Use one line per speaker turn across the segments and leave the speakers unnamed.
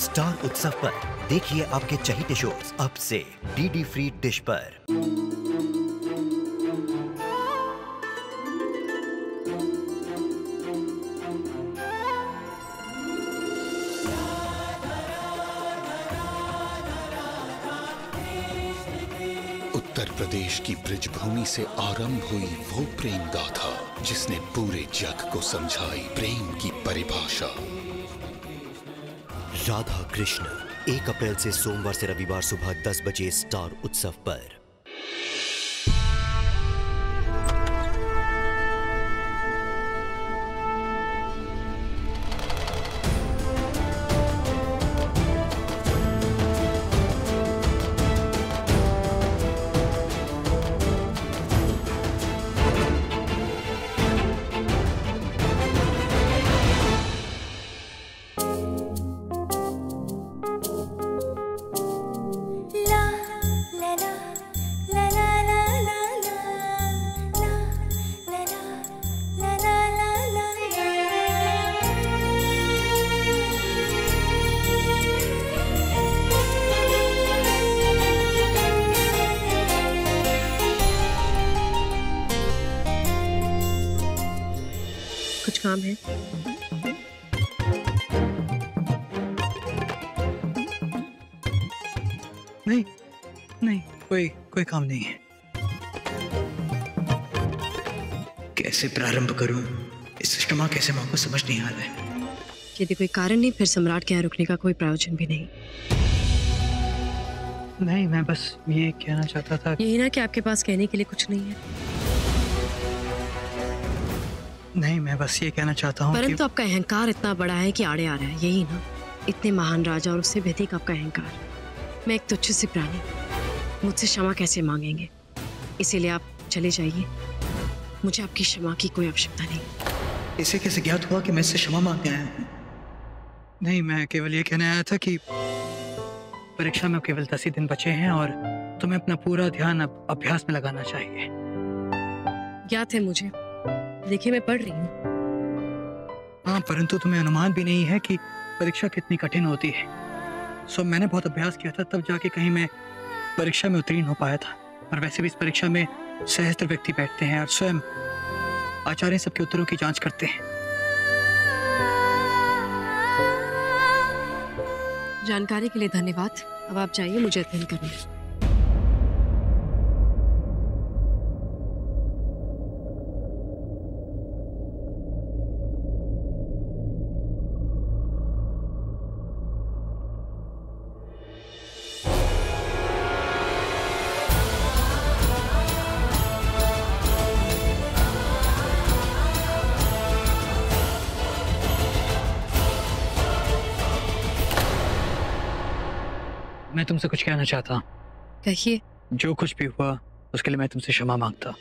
Star उत्सव पर देखिए आपके चहेते शोज अब से डीडी फ्री डिश पर।
उत्तर प्रदेश की ब्रिजभूमि से आरंभ हुई वो प्रेम गाथा जिसने पूरे जग को समझाई प्रेम की परिभाषा।
राधा कृष्ण 1 अप्रैल से सोमवार से रविवार सुबह 10 बजे स्टार उत्सव पर।
कुछ काम है?
नहीं नहीं, कोई काम नहीं है। कैसे प्रारंभ करूं? इस सिस्टम कैसे मां को समझ नहीं आ रहा है।
यदि कोई कारण नहीं फिर सम्राट के यहाँ रुकने का कोई प्रयोजन भी नहीं।
नहीं, मैं बस ये कहना चाहता था।
यही ना कि आपके पास कहने के लिए कुछ नहीं है।
नहीं, मैं बस ये कहना चाहता हूँ
परंतु आपका अहंकार इतना बड़ा है कि आड़े आ रहा है, यही ना? इतने महान राजा और उससे भी अधिक आपका अहंकार। मैं एक तुच्छ सी प्राणी, मुझसे क्षमा कैसे मांगेंगे? इसीलिए आप चले जाइए, मुझे आपकी क्षमा की कोई आवश्यकता नहीं।
इसे कैसे ज्ञात हुआ कि मैं इससे क्षमा मांगने आया हूँ? नहीं, मैं केवल ये कहने आया था कि परीक्षा में केवल 10 ही दिन बचे हैं और तुम्हें अपना पूरा ध्यान अब अभ्यास में लगाना चाहिए।
ज्ञात है मुझे, देखिए मैं पढ़ रही हूँ।
हाँ, परंतु तुम्हें अनुमान भी नहीं है कि परीक्षा कितनी कठिन होती है। सो मैंने बहुत अभ्यास किया था, तब जाके कहीं मैं परीक्षा में उत्तीर्ण हो पाया था। और वैसे भी इस परीक्षा में सहस्त्र व्यक्ति बैठते हैं और स्वयं आचार्य सबके उत्तरों की जांच करते हैं।
जानकारी के लिए धन्यवाद। अब आप जाइए, मुझे अध्ययन करना है।
मैं तुमसे कुछ कहना चाहता हूँ।
कहिए।
जो कुछ भी हुआ उसके लिए मैं तुमसे क्षमा मांगता हूँ।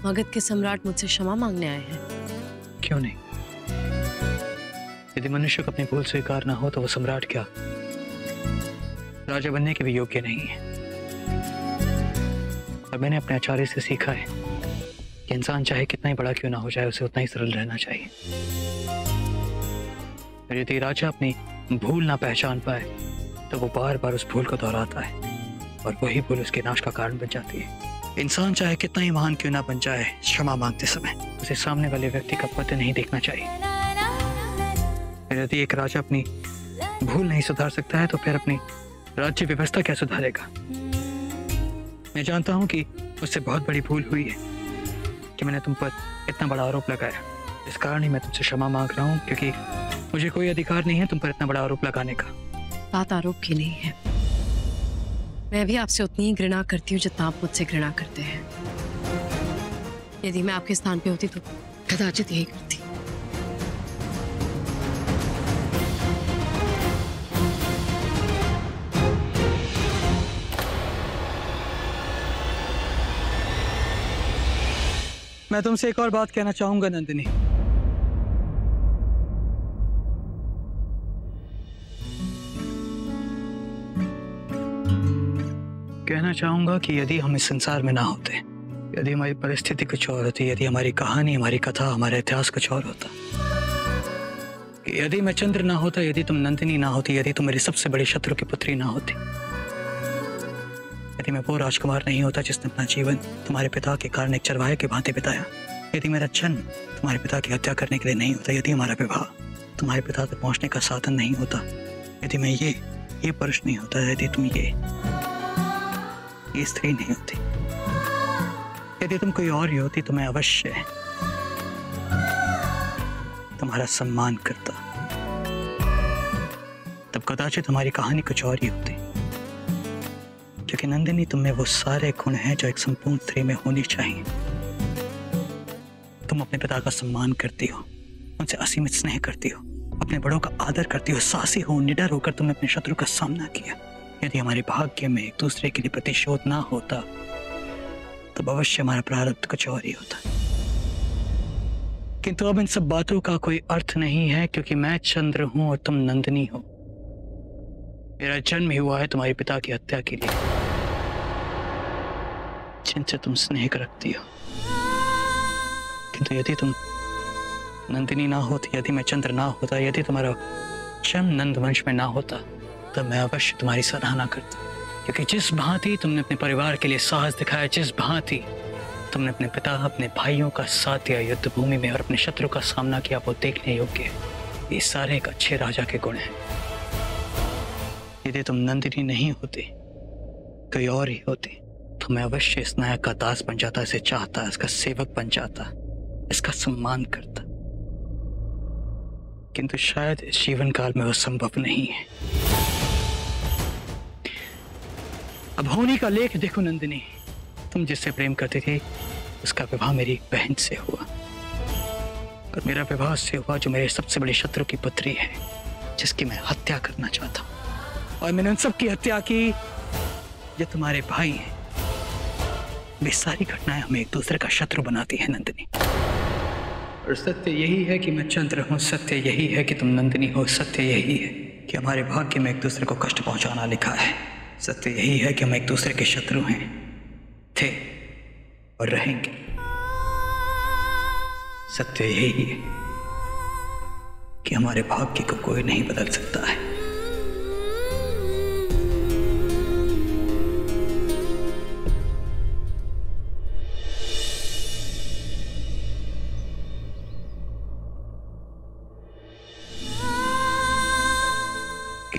मगध के सम्राट मुझसे क्षमा मांगने आए हैं।
क्यों नहीं? यदि मनुष्य को अपनी भूल स्वीकार ना हो तो वो सम्राट क्या, राजा बनने के भी योग्य नहीं है। और मैंने अपने आचार्य से सीखा है कि इंसान चाहे कितना ही बड़ा क्यों ना हो जाए, उसे उतना ही सरल रहना चाहिए। और यदि राजा अपनी भूल ना पहचान पाए तो वो बार बार उस भूल को दोहराता है और वही भूल उसके नाश का कारण बन जाती है। इंसान चाहे कितना ही महान क्यों ना बन जाए, क्षमा मांगते समय उसे सामने वाले व्यक्ति का पतन नहीं देखना चाहिए। यदि एक राजा अपनी भूल नहीं सुधार सकता है तो फिर अपनी राज्य व्यवस्था क्या सुधारेगा? मैं जानता हूं कि मुझसे बहुत बड़ी भूल हुई है कि मैंने तुम पर इतना बड़ा आरोप लगाया। इस कारण ही मैं तुमसे क्षमा मांग रहा हूँ, क्योंकि मुझे कोई अधिकार नहीं है तुम पर इतना बड़ा आरोप लगाने का।
बात आरोप की नहीं है। मैं भी आपसे उतनी ही घृणा करती हूँ जितना आप मुझसे घृणा करते हैं। यदि मैं आपके स्थान पे होती तो कदाचित यही करती।
मैं तुमसे एक और बात कहना चाहूंगा नंदिनी। कहना चाहूंगा कि यदि हम इस संसार में ना होते, यदि हमारी परिस्थिति कुछ और होती, यदि हमारी कहानी, हमारी कथा, हमारा इतिहास कुछ और होता, यदि मैं चंद्र ना होता, यदि तुम नंदिनी ना होती, यदि तुम मेरी सबसे बड़ी शत्रु की पुत्री ना होती, यदि मैं वो राजकुमार नहीं होता जिसने अपना जीवन तुम्हारे पिता के कारण एक चरवाहे के भांति बिताया, यदि मेरा जन्म तुम्हारे पिता की हत्या करने के लिए नहीं होता, यदि हमारा विवाह तुम्हारे पिता तक पहुंचने का साधन नहीं होता, यदि मैं ये पुरुष नहीं होता, यदि तुम ये स्त्री नहीं होती, यदि तुम कोई और ही होती, तो मैं अवश्य तुम्हारा सम्मान करता। तब कदाचित हमारी कहानी कुछ और ही होती, क्योंकि नंदिनी, तुम में वो सारे गुण हैं जो एक संपूर्ण स्त्री में होनी चाहिए। तुम अपने पिता का सम्मान करती हो, उनसे असीमित स्नेह करती हो, अपने बड़ों का आदर करती हो, साहसी हो, निडर होकर तुमने अपने शत्रु का सामना किया। यदि हमारे भाग्य में एक दूसरे के लिए प्रतिशोध ना होता, तब अवश्य हमारा प्रारब्ध कुछ और ही होता। किंतु अब इन सब बातों का कोई अर्थ नहीं है, क्योंकि मैं चंद्र हूं और तुम नंदिनी हो। मेरा जन्म ही हुआ है तुम्हारे पिता की हत्या के लिए, जिनसे तुम स्नेह रखती हो। किंतु यदि तुम नंदिनी ना होती, यदि मैं चंद्र ना होता, यदि तुम्हारा जन्म नंद वंश में ना होता, तब मैं अवश्य तुम्हारी सराहना करता। क्योंकि जिस भांति तुमने अपने परिवार के लिए साहस दिखाया, जिस भांति तुमने अपने पिता, अपने भाइयों का साथ दिया युद्ध भूमि में और अपने शत्रु का सामना किया, वो देखने योग्य है। ये सारे एक अच्छे राजा के गुण हैं। यदि तुम नंदिनी नहीं होती, कोई और ही होती, तो मैं अवश्य इस नायक का दास बन जाता, इसे चाहता, इसका सेवक बन जाता, इसका सम्मान करता। किंतु शायद इस जीवन काल में वो संभव नहीं है। अब होनी का लेख देखो नंदिनी, तुम जिससे प्रेम करती थी, उसका विवाह मेरी बहन से हुआ, और मेरा विवाह से हुआ जो मेरे सबसे बड़े शत्रु की पुत्री है, जिसकी मैं हत्या करना चाहता हूं। और मैंने उन सब की हत्या की जो तुम्हारे भाई हैं। वे सारी घटनाएं हमें एक दूसरे का शत्रु बनाती हैं नंदिनी। और सत्य यही है कि मैं चंद्र हूं, सत्य यही है कि तुम नंदिनी हो, सत्य यही है कि हमारे भाग्य में एक दूसरे को कष्ट पहुंचाना लिखा है। सत्य यही है कि हम एक दूसरे के शत्रु हैं, थे और रहेंगे। सत्य यही है कि हमारे भाग्य को कोई नहीं बदल सकता है।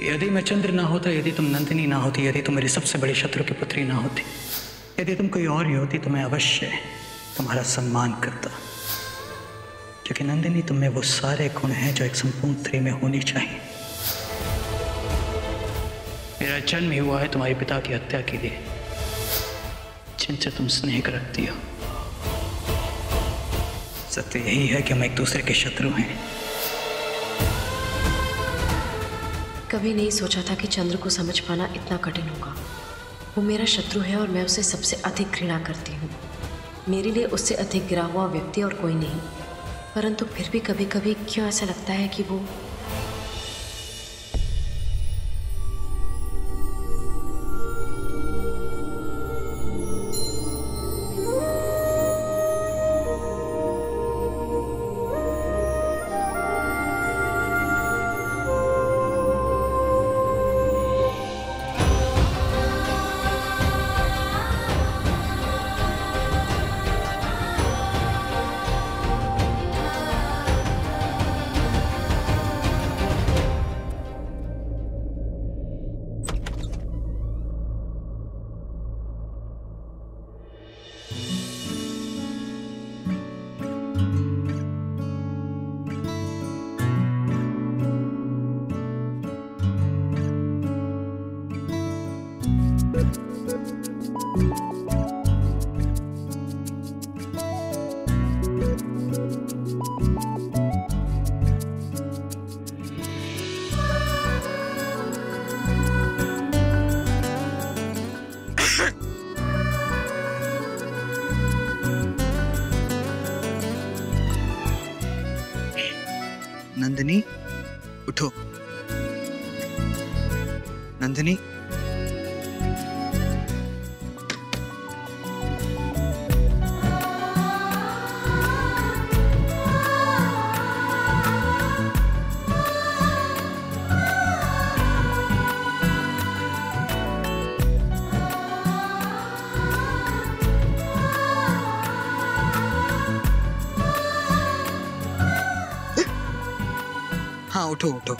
यदि मैं चंद्र ना होता, यदि तुम नंदिनी ना होती, यदि तुम मेरी सबसे बड़ी शत्रु की पुत्री ना होती, यदि तुम कोई और ही होती, तो मैं अवश्य तुम्हारा सम्मान करता। क्योंकि नंदिनी, तुम में वो सारे गुण हैं जो एक संपूर्ण स्त्री में होनी चाहिए। मेरा जन्म ही हुआ है तुम्हारे पिता की हत्या के लिए, जिनसे तुम स्नेह रखती हो। सत्य यही है कि हम एक दूसरे के शत्रु हैं।
कभी नहीं सोचा था कि चंद्र को समझ पाना इतना कठिन होगा। वो मेरा शत्रु है और मैं उसे सबसे अधिक घृणा करती हूँ। मेरे लिए उससे अधिक गिरा हुआ व्यक्ति और कोई नहीं। परंतु फिर भी कभी कभी क्यों ऐसा लगता है कि वो
नंदिनी, उठो। नंदिनी, उठो उठो।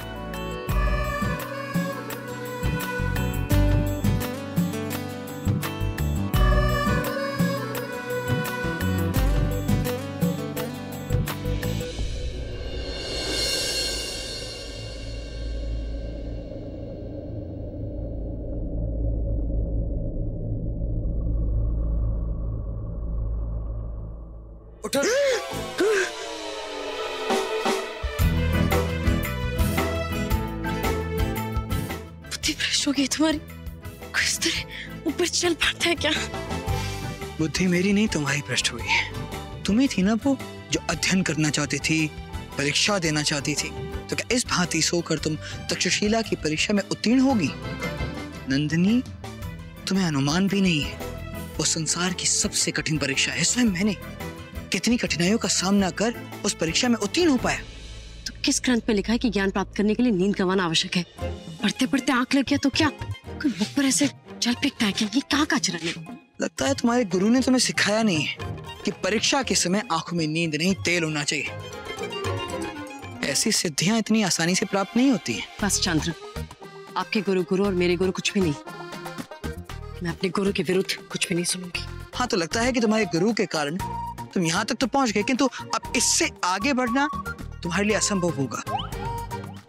उठो।
बुद्धि भ्रष्ट हो गई तुम्हारी। किस तरह ऊपर चल पाता है क्या?
बुद्धि मेरी नहीं तुम्हारी भ्रष्ट हुई है। तुम्ही थी ना वो जो अध्ययन करना चाहती थी, परीक्षा देना चाहती थी। तो क्या इस भांति सोकर तुम तक्षशिला की परीक्षा में उत्तीर्ण होगी? नंदिनी, तुम्हें अनुमान भी नहीं है, वो संसार की सबसे कठिन परीक्षा है। स्वयं मैंने कितनी कठिनाइयों का सामना कर उस परीक्षा में उत्तीर्ण हो पाया।
तो किस ग्रंथ में लिखा है कि ज्ञान प्राप्त करने के लिए नींद गंवाना आवश्यक है? पढ़ते पढ़ते आंख लग गया तो क्या कोई मुख पर ऐसे चल पिकता है क्या? ये कहाँ का आचरण है?
लगता है तुम्हारे गुरु ने तुम्हें सिखाया नहीं है कि परीक्षा के समय आंखों में नींद नहीं, तेल होना चाहिए। ऐसी सिद्धियां इतनी आसानी से प्राप्त नहीं होती हैं।
बस चंद्र, आपके गुरु और मेरे गुरु कुछ भी नहीं। मैं अपने गुरु के विरुद्ध कुछ भी नहीं सुनूंगी।
हाँ, तो लगता है कि तुम्हारे गुरु के कारण तुम यहाँ तक तो पहुंच गए, किंतु अब इससे आगे बढ़ना तुम्हारे लिए असंभव होगा।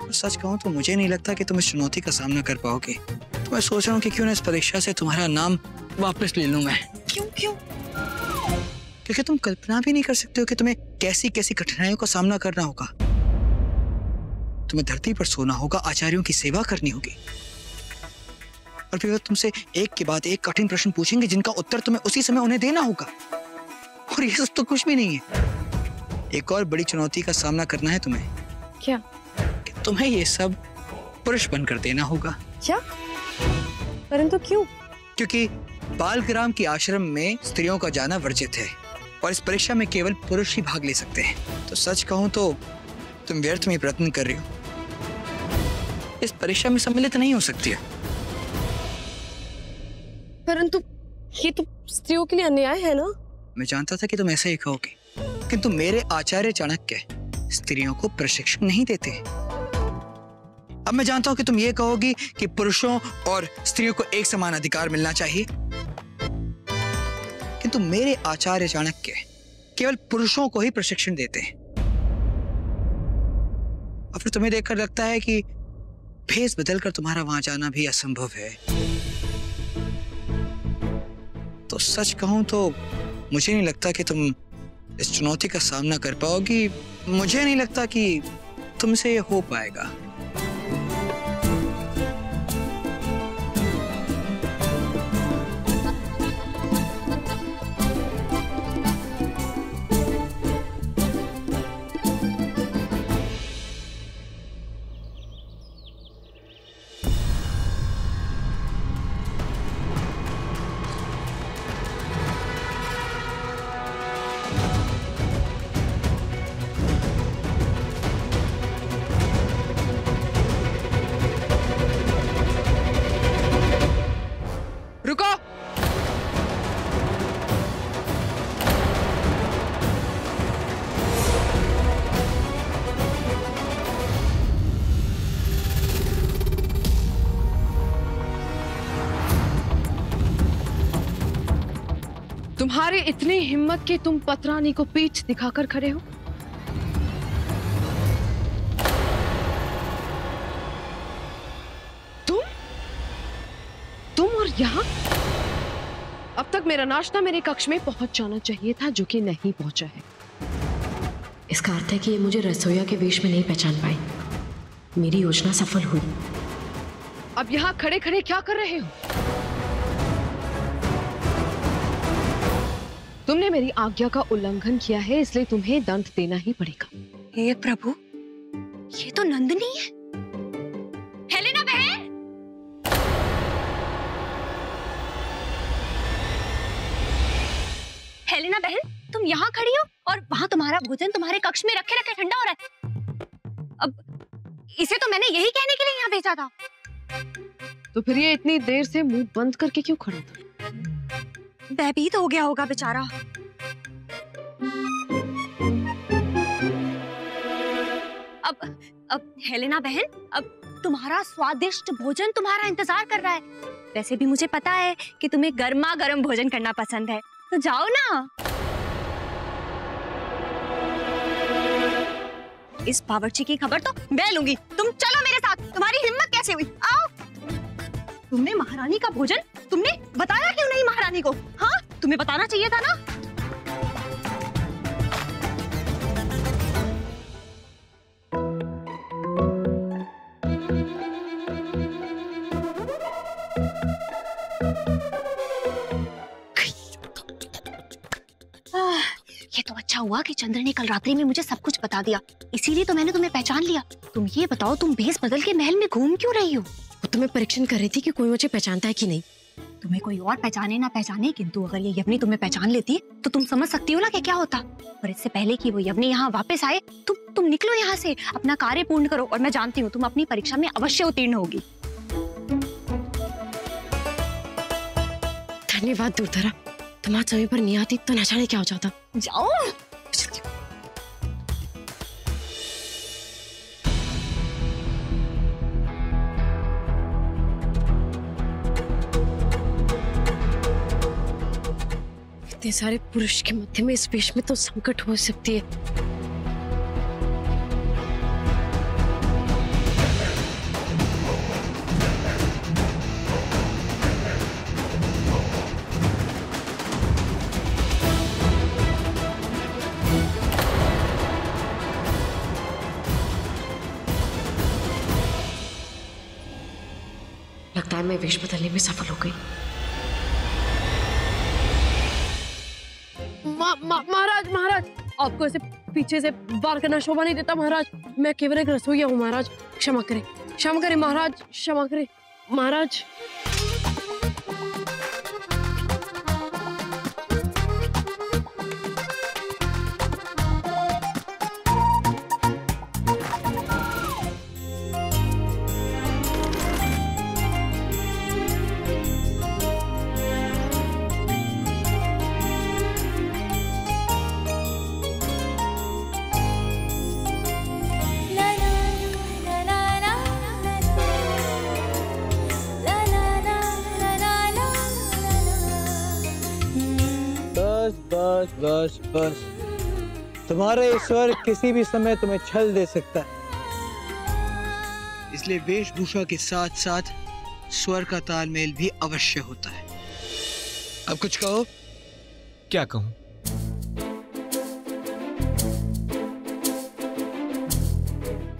और सच कहूं तो मुझे नहीं लगता कि तुम इस चुनौती का सामना कर पाओगे। तो मैं सोच रहा हूँ कि क्यों ना इस परीक्षा से तुम्हारा नाम वापस ले लूं मैं।
क्यों क्यों?
क्योंकि तुम कल्पना भी नहीं कर सकते हो कि तुम्हें कैसी कैसी कठिनाइयों का सामना करना होगा। तुम्हें धरती पर सोना होगा, आचार्यों की सेवा करनी होगी, और फिर तुमसे एक के बाद एक कठिन प्रश्न पूछेंगे जिनका उत्तर तुम्हें उसी समय उन्हें देना होगा। और ये सब तो कुछ भी नहीं है। एक और बड़ी चुनौती का सामना करना है तुम्हें।
क्या?
कि तुम्हें ये सब पुरुष बनकर देना होगा।
क्या? परंतु क्यों?
क्योंकि बालग्राम के आश्रम में स्त्रियों का जाना वर्जित है और इस परीक्षा में केवल पुरुष ही भाग ले सकते हैं। तो सच कहूं तो तुम व्यर्थ में प्रयत्न कर रही हो, इस परीक्षा में सम्मिलित नहीं हो सकती है।
परंतु ये तो स्त्रियों के लिए अन्याय है ना?
मैं जानता था कि तुम ऐसा ही कहोगे, किंतु मेरे आचार्य चाणक्य स्त्रियों को प्रशिक्षण नहीं देते। अब मैं जानता हूं कि तुम ये कहोगी कि पुरुषों और स्त्रियों को एक समान अधिकार मिलना चाहिए, किंतु मेरे आचार्य चाणक्य केवल पुरुषों को ही प्रशिक्षण देते हैं। और फिर तुम्हें देखकर लगता है कि भेष बदलकर तुम्हारा वहां जाना भी असंभव है। तो सच कहूं तो मुझे नहीं लगता कि तुम इस चुनौती का सामना कर पाओगी। मुझे नहीं लगता कि तुमसे ये हो पाएगा। रुको!
तुम्हारे इतनी हिम्मत कि तुम पतरानी को पीठ दिखाकर खड़े हो? तुम और यहाँ? अब तक मेरा नाश्ता मेरे कक्ष में पहुंच जाना चाहिए था, जो कि नहीं पहुंचा है। इसका अर्थ है कि ये मुझे रसोइया के वेश में नहीं पहचान पाई। मेरी योजना सफल हुई। अब यहाँ खड़े खड़े क्या कर रहे हो? तुमने मेरी आज्ञा का उल्लंघन किया है, इसलिए तुम्हें दंड देना ही पड़ेगा।
हे प्रभु, ये तो नंदिनी है। हेलेना बहन! हेलेना बहन, तुम यहाँ खड़ी हो और वहां तुम्हारा भोजन तुम्हारे कक्ष में रखे रखे ठंडा हो रहा है। अब इसे तो मैंने यही कहने के लिए यहाँ भेजा था।
तो फिर ये इतनी देर से मुंह बंद करके क्यों खड़ा था?
भयभीत हो गया होगा बेचारा। अब हेलेना बहन, अब तुम्हारा स्वादिष्ट भोजन तुम्हारा इंतजार कर रहा है। वैसे भी मुझे पता है कि तुम्हें गर्मा गर्म भोजन करना पसंद है, तो जाओ ना। इस बावर्ची की खबर तो मैं लूंगी। तुम चलो मेरे साथ। तुम्हारी हिम्मत कैसे हुई? आओ। तुमने महारानी का भोजन तुमने बताया क्यों नहीं महारानी को? हाँ, तुम्हें बताना चाहिए था ना। ये तो अच्छा हुआ कि चंद्र ने कल रात्रि में मुझे सब कुछ बता दिया, इसीलिए तो मैंने तुम्हें पहचान लिया। तुम ये बताओ, तुम भेष बदल के महल में घूम क्यों रही हो?
वो तुम्हें परीक्षण कर रही थी कि कोई मुझे पहचानता है कि नहीं।
तुम्हें कोई और पहचाने ना पहचाने, किंतु अगर ये यवनी तुम्हें पहचान लेती तो तुम समझ सकती हो ना कि क्या होता। और इससे पहले कि वो यवनी यहाँ वापस आए, तुम निकलो यहाँ से, अपना कार्य पूर्ण करो। और मैं जानती हूँ तुम अपनी परीक्षा में अवश्य उत्तीर्ण होगी।
धन्यवाद दूरधरा, तुम आज समय पर नहीं आती तो न जाने क्या हो जाता।
जाओ।
इतने सारे पुरुष के मध्य में इस वेश में तो संकट हो सकती है। लगता है मैं वेश बदलने में सफल हो गई। महाराज महाराज, आपको ऐसे पीछे से वार करना शोभा नहीं देता महाराज। मैं केवल एक रसोइया हूँ महाराज, क्षमा करें महाराज, क्षमा करें महाराज।
बस बस, तुम्हारा ईश्वर किसी भी समय तुम्हें छल दे सकता है, इसलिए वेशभूषा के साथ साथ स्वर का तालमेल भी अवश्य होता है। अब कुछ कहो।
क्या कहूं?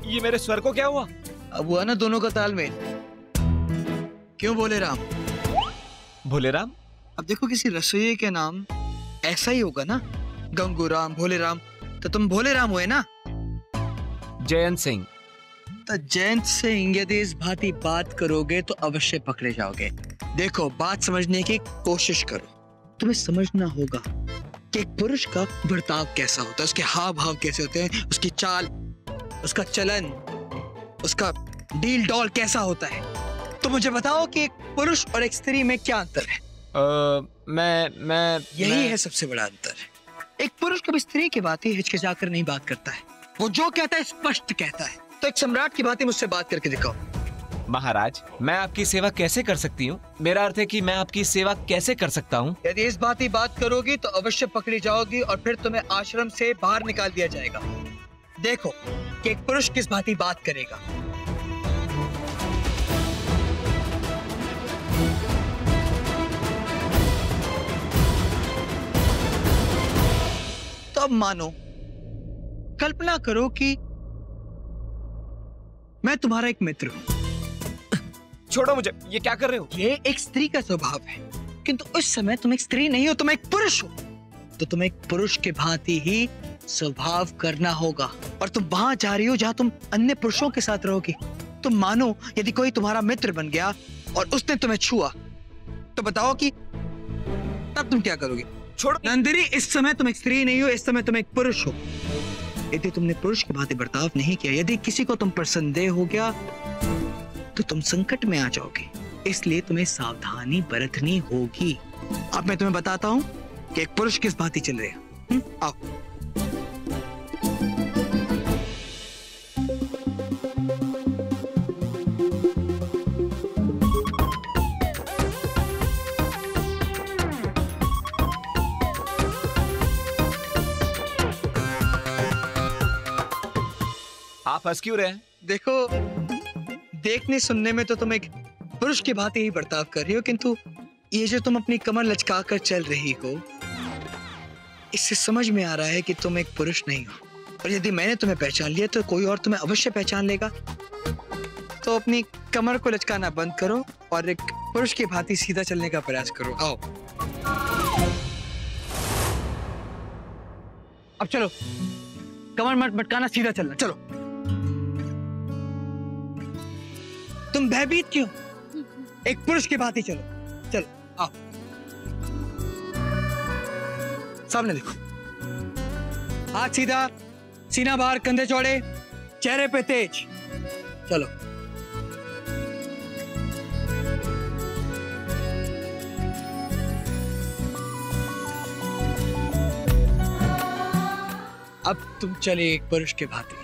ये मेरे स्वर को क्या हुआ?
अब हुआ ना दोनों का तालमेल। क्यों भोले राम?
भोले राम?
अब देखो, किसी रसोइये के नाम ऐसा ही होगा ना, गंगू राम, भोले राम, तो तुम भोले राम हुए ना।
जयंत सिंह।
तो जयंत सिंह, यदि इस भांति बात करोगे तो अवश्य पकड़े जाओगे। देखो, बात समझने की कोशिश करो। तुम्हें समझना होगा कि एक पुरुष का बर्ताव कैसा होता है, उसके हाव भाव कैसे होते हैं, उसकी चाल, उसका चलन, उसका डील डॉल कैसा होता है। तो मुझे बताओ कि एक पुरुष और एक स्त्री में क्या अंतर है? यही है सबसे बड़ा अंतर। एक पुरुष कभी स्त्री की बात ही हिचकिचाकर नहीं बात करता है, वो जो कहता है स्पष्ट कहता है। तो एक सम्राट की बात ही मुझसे बात करके दिखाओ।
महाराज, मैं आपकी सेवा कैसे कर सकती हूँ? मेरा अर्थ है कि मैं आपकी सेवा कैसे कर सकता हूँ?
यदि इस बात ही बात करोगी तो अवश्य पकड़ी जाओगी और फिर तुम्हें आश्रम से बाहर निकाल दिया जाएगा। देखो कि एक पुरुष किस भांति बात करेगा। तो अब मानो, कल्पना करो कि मैं तुम्हारा एक मित्र हूं।
छोड़ो मुझे, ये क्या कर रहे हो?
ये एक स्त्री का स्वभाव है, किंतु उस समय तुम एक स्त्री नहीं हो, तुम एक पुरुष हो। तो तुम एक पुरुष के भांति ही स्वभाव करना होगा। और तुम वहां जा रही हो जहां तुम अन्य पुरुषों के साथ रहोगी। तुम मानो यदि कोई तुम्हारा मित्र बन गया और उसने तुम्हें छुआ, तो बताओ कि तब तुम क्या करोगे?
छोड़ो
नंदिनी, इस समय तुम एक स्त्री नहीं हो, इस समय तुम एक पुरुष हो। यदि तुमने पुरुष की भांति बर्ताव नहीं किया, यदि किसी को तुम पर संदेह हो गया, तो तुम संकट में आ जाओगे। इसलिए तुम्हें सावधानी बरतनी होगी। अब मैं तुम्हें बताता हूं कि एक पुरुष किस भांति चल रहे हैं। आओ।
आप हंस क्यों रहे हैं?
देखो, देखने सुनने में तो तुम एक पुरुष की भांति ही बर्ताव कर रही हो, किंतु ये जो तुम अपनी कमर लचका कर चल रही हो, इससे समझ में आ रहा है कि तुम एक पुरुष नहीं हो। और यदि मैंने तुम्हें पहचान लिया तो कोई और तुम्हें अवश्य पहचान लेगा। तो अपनी कमर को लचकाना बंद करो और एक पुरुष की भांति सीधा चलने का प्रयास करो। आओ, अब चलो, कमर मत मटकाना, सीधा चलना। चलो। तुम भयभीत क्यों? एक पुरुष की भांति चलो। चलो, आओ, सामने देखो, हाथ सीधा, सीना बाहर, कंधे चौड़े, चेहरे पे तेज। चलो। अब तुम चले एक पुरुष के भांति।